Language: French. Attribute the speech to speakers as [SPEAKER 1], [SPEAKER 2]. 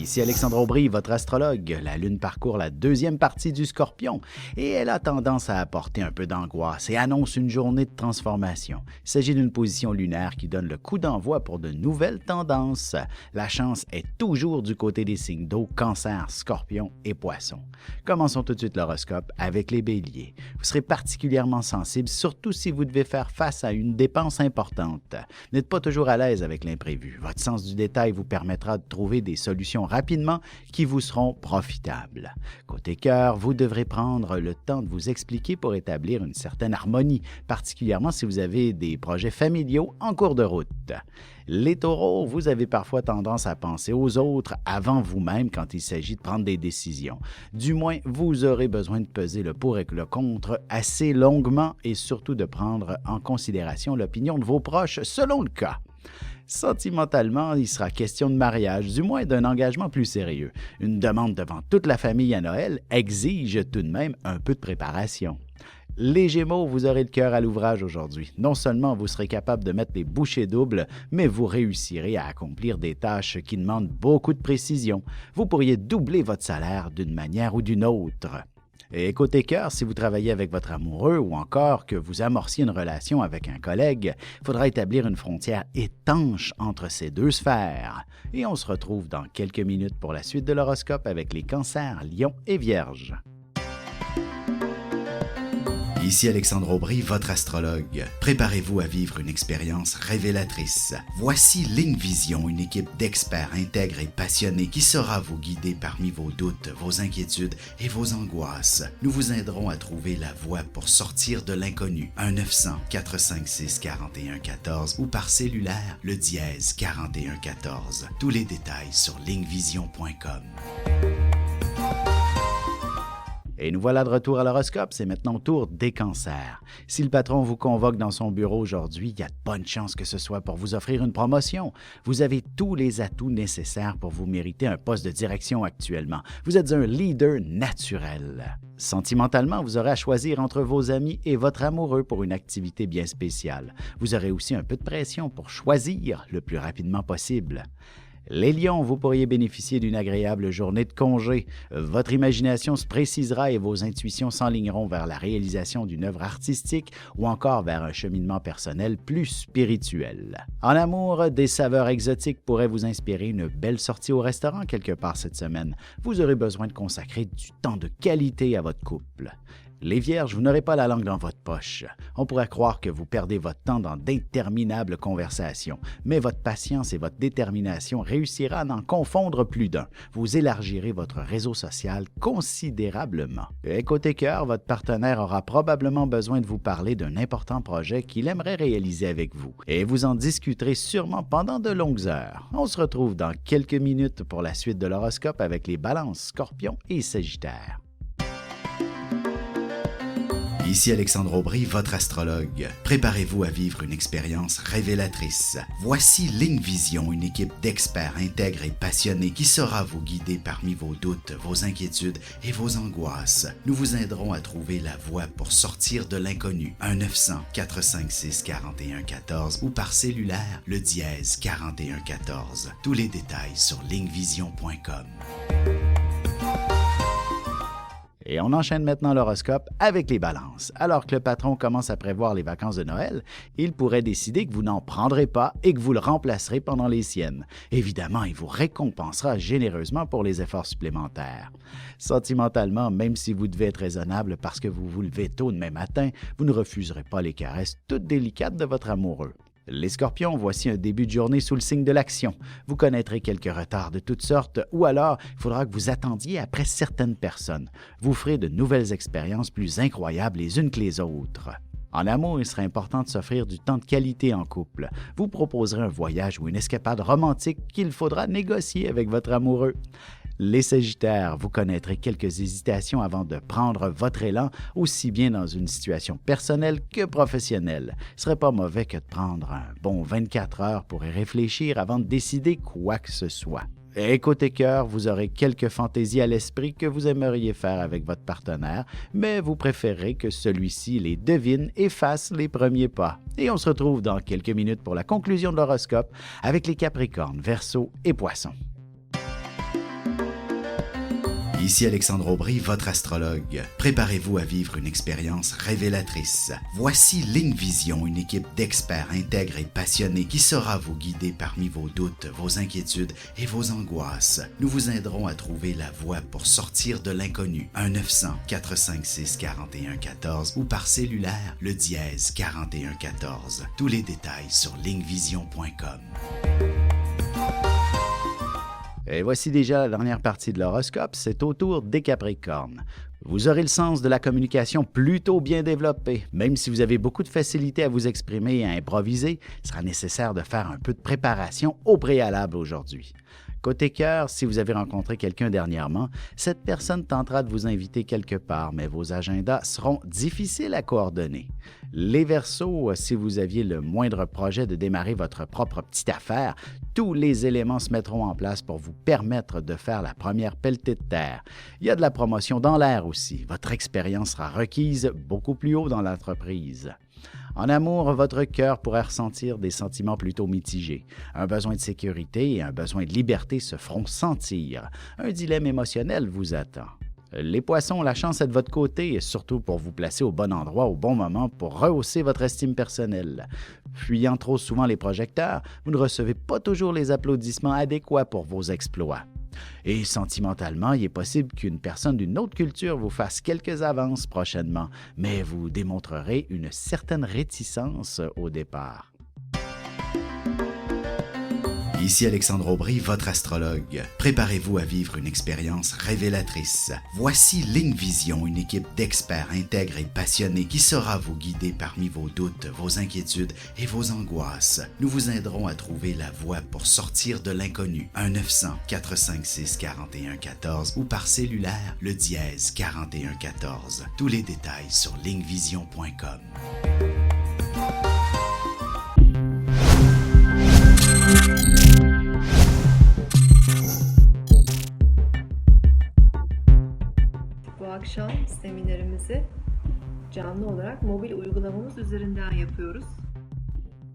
[SPEAKER 1] Ici Alexandre Aubry, votre astrologue. La Lune parcourt la deuxième partie du Scorpion et elle a tendance à apporter un peu d'angoisse et annonce une journée de transformation. Il s'agit d'une position lunaire qui donne le coup d'envoi pour de nouvelles tendances. La chance est toujours du côté des signes d'eau, Cancer, Scorpion et Poisson. Commençons tout de suite l'horoscope avec les Béliers. Vous serez particulièrement sensible, surtout si vous devez faire face à une dépense importante. Vous n'êtes pas toujours à l'aise avec l'imprévu. Votre sens du détail vous permettra de trouver des solutions rapidement qui vous seront profitables. Côté cœur, vous devrez prendre le temps de vous expliquer pour établir une certaine harmonie, particulièrement si vous avez des projets familiaux en cours de route. Les taureaux, vous avez parfois tendance à penser aux autres avant vous-même quand il s'agit de prendre des décisions. Du moins, vous aurez besoin de peser le pour et le contre assez longuement et surtout de prendre en considération l'opinion de vos proches selon le cas. Sentimentalement, il sera question de mariage, du moins d'un engagement plus sérieux. Une demande devant toute la famille à Noël exige tout de même un peu de préparation. Les Gémeaux, vous aurez le cœur à l'ouvrage aujourd'hui. Non seulement vous serez capable de mettre les bouchées doubles, mais vous réussirez à accomplir des tâches qui demandent beaucoup de précision. Vous pourriez doubler votre salaire d'une manière ou d'une autre. Et côté cœur, si vous travaillez avec votre amoureux ou encore que vous amorciez une relation avec un collègue, il faudra établir une frontière étanche entre ces deux sphères. Et on se retrouve dans quelques minutes pour la suite de l'horoscope avec les Cancers, Lions et Vierges.
[SPEAKER 2] Ici Alexandre Aubry, votre astrologue. Préparez-vous à vivre une expérience révélatrice. Voici Ligne Vision, une équipe d'experts intègres et passionnés qui saura vous guider parmi vos doutes, vos inquiétudes et vos angoisses. Nous vous aiderons à trouver la voie pour sortir de l'inconnu. 1-900-456-4114 ou par cellulaire, le dièse 4114. Tous les détails sur lignevision.com.
[SPEAKER 1] Et nous voilà de retour à l'horoscope, c'est maintenant au tour des Cancers. Si le patron vous convoque dans son bureau aujourd'hui, il y a de bonnes chances que ce soit pour vous offrir une promotion. Vous avez tous les atouts nécessaires pour vous mériter un poste de direction actuellement. Vous êtes un leader naturel. Sentimentalement, vous aurez à choisir entre vos amis et votre amoureux pour une activité bien spéciale. Vous aurez aussi un peu de pression pour choisir le plus rapidement possible. Les Lions, vous pourriez bénéficier d'une agréable journée de congé. Votre imagination se précisera et vos intuitions s'enligneront vers la réalisation d'une œuvre artistique ou encore vers un cheminement personnel plus spirituel. En amour, des saveurs exotiques pourraient vous inspirer une belle sortie au restaurant quelque part cette semaine. Vous aurez besoin de consacrer du temps de qualité à votre couple. Les Vierges, vous n'aurez pas la langue dans votre poche. On pourrait croire que vous perdez votre temps dans d'interminables conversations, mais votre patience et votre détermination réussira à n'en confondre plus d'un. Vous élargirez votre réseau social considérablement. Et côté cœur, votre partenaire aura probablement besoin de vous parler d'un important projet qu'il aimerait réaliser avec vous. Et vous en discuterez sûrement pendant de longues heures. On se retrouve dans quelques minutes pour la suite de l'horoscope avec les Balances, Scorpions et Sagittaires.
[SPEAKER 2] Ici Alexandre Aubry, votre astrologue. Préparez-vous à vivre une expérience révélatrice. Voici Ligne Vision, une équipe d'experts intègres et passionnés qui saura vous guider parmi vos doutes, vos inquiétudes et vos angoisses. Nous vous aiderons à trouver la voie pour sortir de l'inconnu. 1-900-456-4114 ou par cellulaire, le dièse 4114. Tous les détails sur lignevision.com.
[SPEAKER 1] Et on enchaîne maintenant l'horoscope avec les Balances. Alors que le patron commence à prévoir les vacances de Noël, il pourrait décider que vous n'en prendrez pas et que vous le remplacerez pendant les siennes. Évidemment, il vous récompensera généreusement pour les efforts supplémentaires. Sentimentalement, même si vous devez être raisonnable parce que vous vous levez tôt demain matin, vous ne refuserez pas les caresses toutes délicates de votre amoureux. Les Scorpions, voici un début de journée sous le signe de l'action. Vous connaîtrez quelques retards de toutes sortes ou alors il faudra que vous attendiez après certaines personnes. Vous ferez de nouvelles expériences plus incroyables les unes que les autres. En amour, il serait important de s'offrir du temps de qualité en couple. Vous proposerez un voyage ou une escapade romantique qu'il faudra négocier avec votre amoureux. Les Sagittaires, vous connaîtrez quelques hésitations avant de prendre votre élan, aussi bien dans une situation personnelle que professionnelle. Ce serait pas mauvais que de prendre un bon 24 heures pour y réfléchir avant de décider quoi que ce soit. Et côté cœur, vous aurez quelques fantaisies à l'esprit que vous aimeriez faire avec votre partenaire, mais vous préférez que celui-ci les devine et fasse les premiers pas. Et on se retrouve dans quelques minutes pour la conclusion de l'horoscope avec les Capricornes, Verseaux et Poissons.
[SPEAKER 2] Ici Alexandre Aubry, votre astrologue. Préparez-vous à vivre une expérience révélatrice. Voici Ligne Vision, une équipe d'experts intègres et passionnés qui saura vous guider parmi vos doutes, vos inquiétudes et vos angoisses. Nous vous aiderons à trouver la voie pour sortir de l'inconnu. 1-900-456-4114 ou par cellulaire, le dièse 4114. Tous les détails sur lignevision.com.
[SPEAKER 1] Et voici déjà la dernière partie de l'horoscope, c'est au tour des Capricornes. Vous aurez le sens de la communication plutôt bien développé. Même si vous avez beaucoup de facilité à vous exprimer et à improviser, il sera nécessaire de faire un peu de préparation au préalable aujourd'hui. Côté cœur, si vous avez rencontré quelqu'un dernièrement, cette personne tentera de vous inviter quelque part, mais vos agendas seront difficiles à coordonner. Les Verseaux, si vous aviez le moindre projet de démarrer votre propre petite affaire, tous les éléments se mettront en place pour vous permettre de faire la première pelletée de terre. Il y a de la promotion dans l'air aussi. Votre expérience sera requise beaucoup plus haut dans l'entreprise. En amour, votre cœur pourrait ressentir des sentiments plutôt mitigés. Un besoin de sécurité et un besoin de liberté se feront sentir. Un dilemme émotionnel vous attend. Les poissons, la chance est de votre côté, et surtout pour vous placer au bon endroit au bon moment pour rehausser votre estime personnelle. Fuyant trop souvent les projecteurs, vous ne recevez pas toujours les applaudissements adéquats pour vos exploits. Et sentimentalement, il est possible qu'une personne d'une autre culture vous fasse quelques avances prochainement, mais vous démontrerez une certaine réticence au départ.
[SPEAKER 2] Ici Alexandre Aubry, votre astrologue. Préparez-vous à vivre une expérience révélatrice. Voici Ligne Vision, une équipe d'experts intègres et passionnés qui saura vous guider parmi vos doutes, vos inquiétudes et vos angoisses. Nous vous aiderons à trouver la voie pour sortir de l'inconnu. 1-900-456-4114 ou par cellulaire, le dièse 4114. Tous les détails sur lignevision.com.
[SPEAKER 3] Bu akşam seminerimizi canlı olarak mobil uygulamamız üzerinden yapıyoruz.